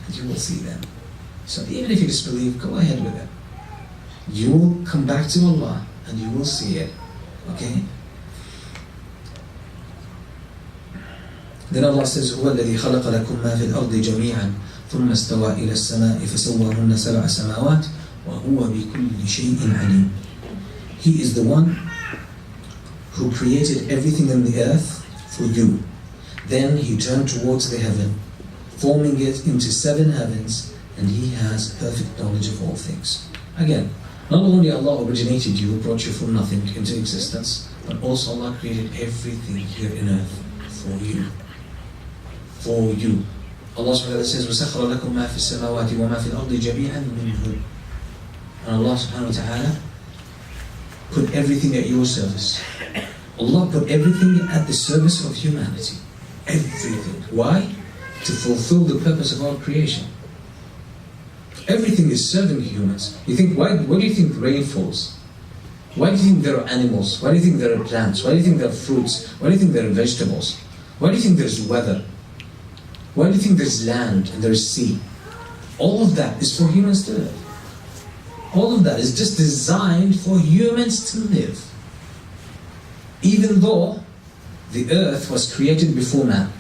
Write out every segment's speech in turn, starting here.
and you will see them. So even if you disbelieve, go ahead with it. You will come back to Allah and you will see it. Okay? Then Allah says, هو الذي خلق لكم ما في الأرض جميعا ثم استوى إلى السماء فسواهن سبع سماوات وهو بكل شيء عليم. He is the one who created everything in the earth for you. Then He turned towards the heaven, forming it into 7 heavens, and He has perfect knowledge of all things. Again, not only Allah originated you, brought you from nothing into existence, but also Allah created everything here in earth for you. For you. Allah subhanahu wa ta'ala says, وَسَخَّرَ لَكُم مَا فِي السَّمَاوَاتِ وَمَا فِي الْأَرْضِ جَمِيعًا مِنْهُ. And Allah subhanahu wa ta'ala put everything at your service. Allah put everything at the service of humanity. Everything. Why? To fulfill the purpose of our creation. Everything is serving humans. You think, why do you think rain falls? Why do you think there are animals? Why do you think there are plants? Why do you think there are fruits? Why do you think there are vegetables? Why do you think there's weather? Why do you think there's land and there's sea? All of that is for humans to live. All of that is just designed for humans to live. Even though the earth was created before man.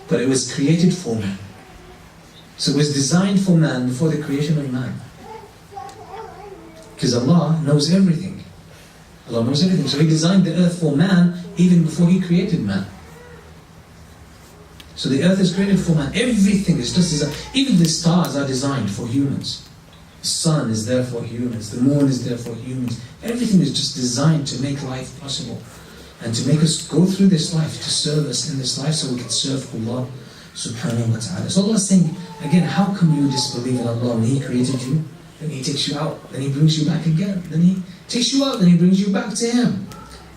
But it was created for man. So it was designed for man before the creation of man. Because Allah knows everything. Allah knows everything. So He designed the earth for man even before He created man. So the earth is created for man. Everything is just designed. Even the stars are designed for humans. The sun is there for humans. The moon is there for humans. Everything is just designed to make life possible. And to make us go through this life, to serve us in this life so we can serve Allah subhanahu wa ta'ala. So Allah is saying, again, how come you disbelieve in Allah when He created you? Then He takes you out, then He brings you back again. Then He takes you out, then He brings you back to Him.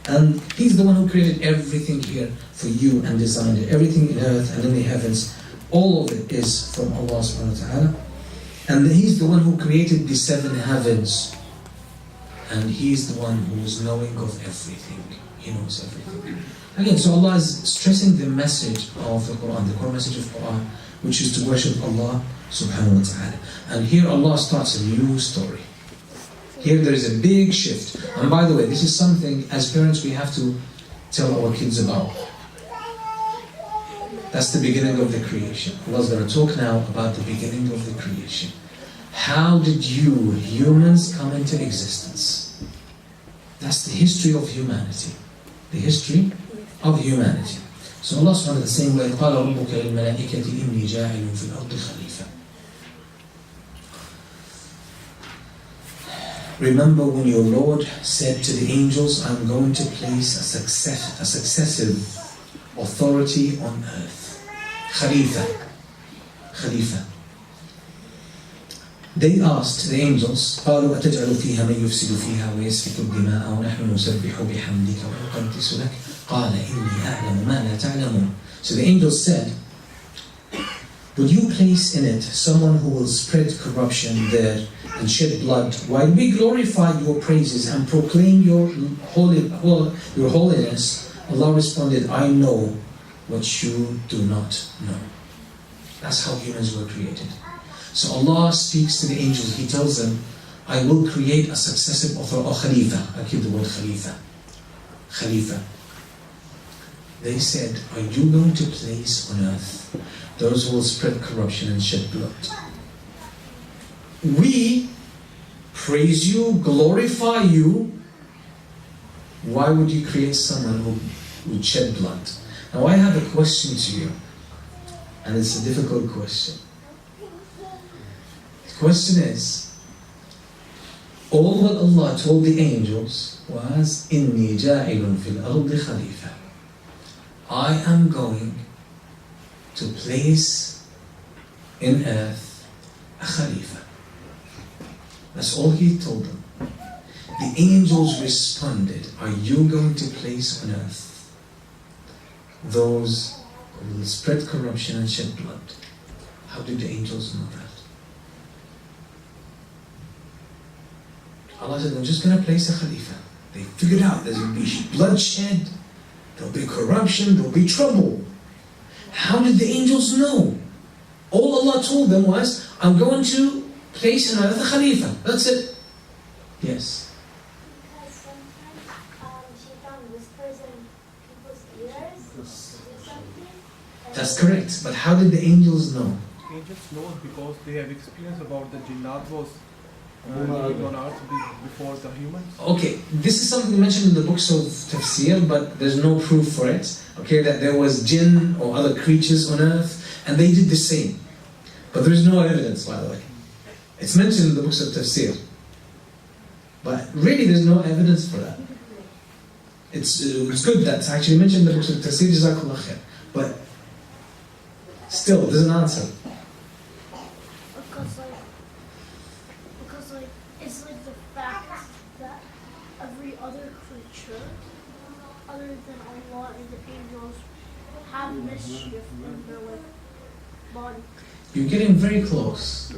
And He's the one who created everything here for you and designed it. Everything in earth and in the heavens, all of it is from Allah subhanahu wa ta'ala. And He's the one who created the 7 heavens. And He's the one who is knowing of everything. He knows everything. Again, so Allah is stressing the message of the Quran, the core message of Quran, which is to worship Allah subhanahu wa ta'ala. And here Allah starts a new story. Here there is a big shift. And by the way, this is something as parents we have to tell our kids about. That's the beginning of the creation. Allah's going to talk now about the beginning of the creation. How did you, humans, come into existence? That's the history of humanity. The history of humanity. So Allah subhanahu wa ta'ala is saying, وَإِذْ قَالَ رَبُّكَ لِلْمَلَائِكَةِ إِنِّي جَاعِلٌ فِي الْأَرْضِ خَلِيفَةً. Remember when your Lord said to the angels, I'm going to place a successive authority on earth. Khalifa. Khalifa. They asked the angels, قالوا أتجعل فيها من يفسد فيها ويسفك الدماء ونحن نسبح بحمدك ونقدس لك قال إني أعلم ما لا تعلمون. So the angels said, would you place in it someone who will spread corruption there and shed blood while we glorify your praises and proclaim your holiness? Allah responded, I know what you do not know. That's how humans were created. So Allah speaks to the angels. He tells them, I will create a successive author, or Khalifa. I keep the word Khalifa. Khalifa. They said, are you going to place on earth those who will spread corruption and shed blood? We praise you, glorify you. Why would you create someone who would shed blood? Now I have a question to you, and it's a difficult question. The question is, all what Allah told the angels was, إِنِّي جَاعِلٌ فِي الْأَرْضِ خَلِيفَةً. I am going to place in earth a Khalifa. That's all He told them. The angels responded, are you going to place on earth those who will spread corruption and shed blood? How did the angels know that? Allah said, I'm just going to place a Khalifa. They figured out there's going to be bloodshed, there'll be corruption, there'll be trouble. How did the angels know Allah told them was, I'm going to place another Khalifa. That's it. Yes. Because sometimes Shaitan whispers in people's ears to do something. That's correct. But how did the angels know? Angels know because they have experience about the jinnat was living on earth before the humans. Okay, this is something mentioned in the books of tafsir, but there's no proof for it. Okay, that there was jinn or other creatures on earth, and they did the same. But there is no evidence, by the way. It's mentioned in the books of tafsir. But really there's no evidence for that. It's good that it's actually mentioned in the books of tafsir, jazakallah khair. But still, there's an answer. Because it's like the fact that every other creature, other than Allah and the angels, have mischief in their body. You're getting very close.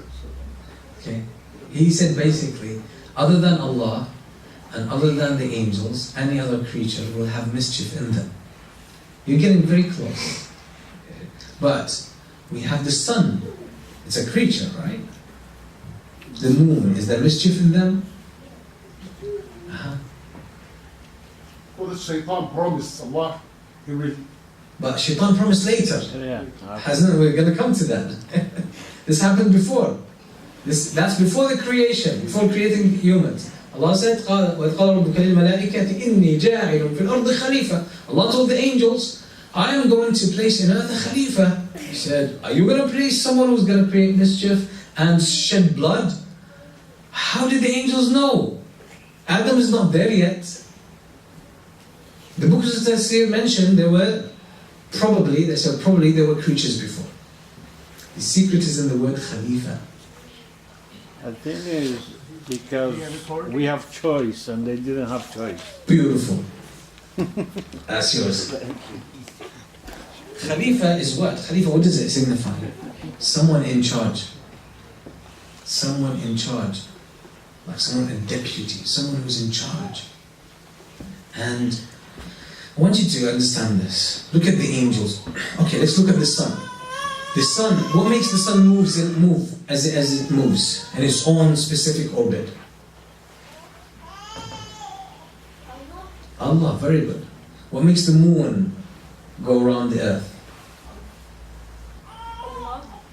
Okay? He said basically, other than Allah and other than the angels, any other creature will have mischief in them. You're getting very close. But we have the sun. It's a creature, right? The moon, is there mischief in them? Well, the shaitan promised Allah, he will. But shaitan promised later. Hasn't it? We're going to come to that. This happened before. That's before the creation, before creating humans. Allah said, وَإِذْ قَالَ رَبُّكَ لِلْمَلَائِكَةِ إِنِّي جَاعِلٌ فِي الْأَرْضِ خَلِيفَةً. Allah told the angels, I am going to place another Khalifa. He said, are you going to place someone who's going to create mischief and shed blood? How did the angels know? Adam is not there yet. The books of Tafsir mentioned there were probably there were creatures before. The secret is in the word Khalifa. I think is because we have choice and they didn't have choice. Beautiful. That's yours. Khalifa is what? Khalifa, what does it signify? Someone in charge. Someone in charge. Like someone, a deputy, someone who's in charge. And I want you to understand this. Look at the angels. Okay, let's look at the sun. The sun, what makes the sun move as it moves in its own specific orbit? Allah, very good. What makes the moon go around the earth?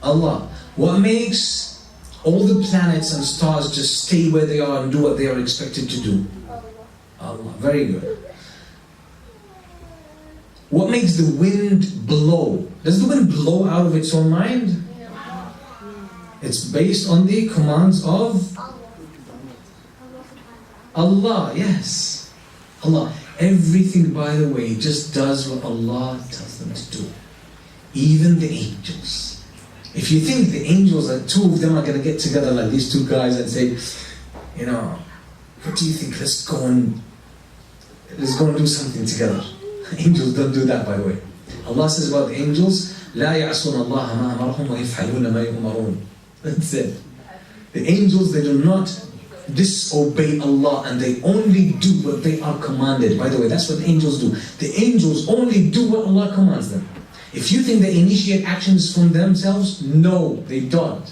Allah. What makes all the planets and stars just stay where they are and do what they are expected to do? Allah, very good. What makes the wind blow? Does the wind blow out of its own mind? It's based on the commands of Allah, yes. Allah. Everything, by the way, just does what Allah tells them to do. Even the angels. If you think the angels, two of them are going to get together like these two guys and say, you know, what do you think? Let's go and do something together. Angels don't do that, by the way. Allah says about the angels, لا يعصون الله ما أمرهم ويفعلون ما يؤمرون. That's it. The angels, they do not disobey Allah and they only do what they are commanded. By the way, that's what the angels do. The angels only do what Allah commands them. If you think they initiate actions from themselves, no, they don't.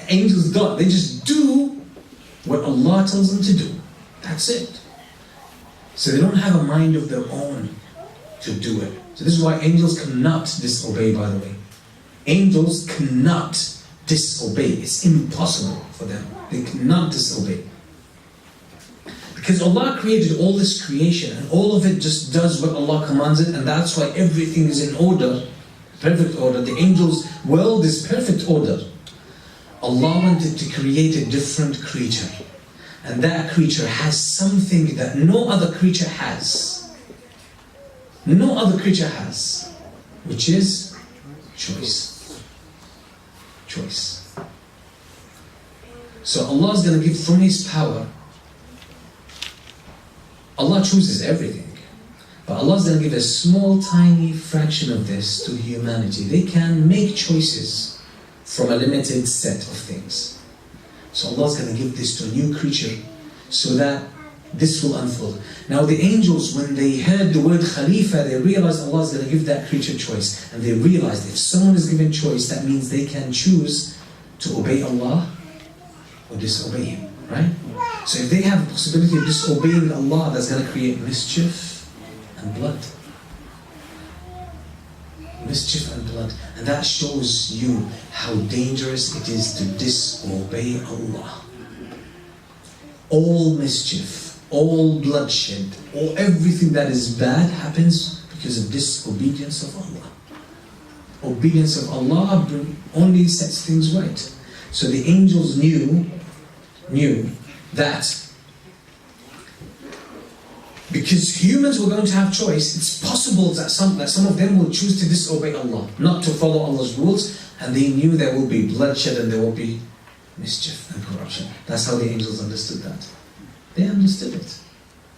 Angels don't. They just do what Allah tells them to do. That's it. So they don't have a mind of their own to do it. So this is why angels cannot disobey, by the way. Angels cannot disobey. It's impossible for them. They cannot disobey. Because Allah created all this creation and all of it just does what Allah commands it, and that's why everything is in order, perfect order. The angels' world is perfect order. Allah wanted to create a different creature. And that creature has something that no other creature has. No other creature has. Which is choice. Choice. So Allah is going to give from His power. Allah chooses everything. But Allah is going to give a small, tiny fraction of this to humanity. They can make choices from a limited set of things. So Allah is going to give this to a new creature so that This will unfold. Now the angels, when they heard the word Khalifa, they realized Allah is going to give that creature choice. And they realized if someone is given choice, that means they can choose to obey Allah or disobey Him, right? So if they have the possibility of disobeying Allah, that's going to create mischief and blood. Mischief and blood. And that shows you how dangerous it is to disobey Allah. All mischief, all bloodshed, all everything that is bad happens because of disobedience of Allah. Obedience of Allah only sets things right. So the angels knew that because humans were going to have choice, it's possible that some of them will choose to disobey Allah, not to follow Allah's rules, and they knew there will be bloodshed and there will be mischief and corruption. That's how the angels understood that. They understood it.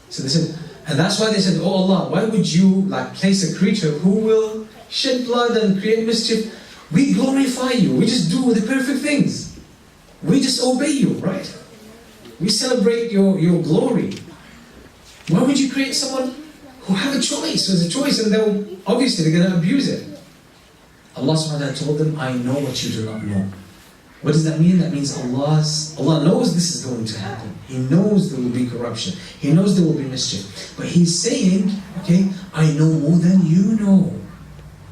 So they said, and that's why they said, oh Allah, why would you place a creature who will shed blood and create mischief? We glorify you. We just do the perfect things. We just obey you, right? We celebrate your glory. Why would you create someone who have a choice? There's a choice, and they're going to abuse it. Allah subhanahu wa ta'ala told them, I know what you do not know. What does that mean? That means Allah knows this is going to happen. He knows there will be corruption. He knows there will be mischief. But He's saying, okay, I know more than you know.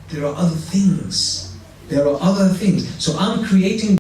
There are other things. So I'm creating